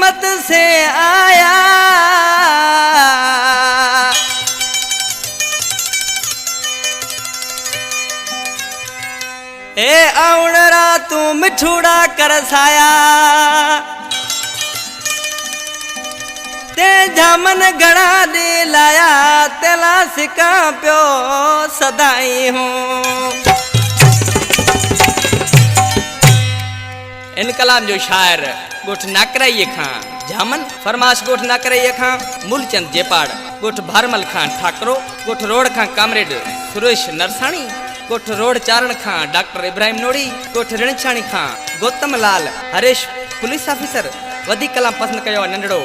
किस्मत से आया। ए आवणरा तू मिठूड़ा कर साया, ते जामन गड़ा दे लाया, तेला सिका प्यो सदाई हूँ। इन कलाम जो शायर गोठ नाकराई खां जामन फरमाश गोठ नाकराई खां मूलचंद जेपाड़, गोठ भारमल खां ठाकरो, गोठ रोड खां कामरेड सुरेश नरसाणी, गोठ रोड चारण खां डॉक्टर इब्राहिम नोड़ी, गोठ रणछाणी खां गौतम लाल हरेश पुलिस ऑफिसर। वधी कलाम पसंद कयो नंढड़ो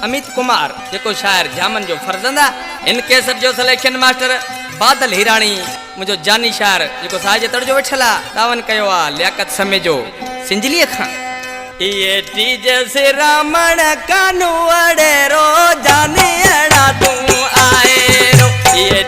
अमित कुमार जेको शायर जामन जो फर्जंदा। इन केसर जो सिलेक्शन मास्टर बादल हिराणी, मुझो जानी शायर जेको साजे तड़ जो वेठला तावन कयो आ लियाकत समय जो सिंजली खां। ये टीज से रामण कानू अड़े रो जाने अड़ा तू आए रो, ये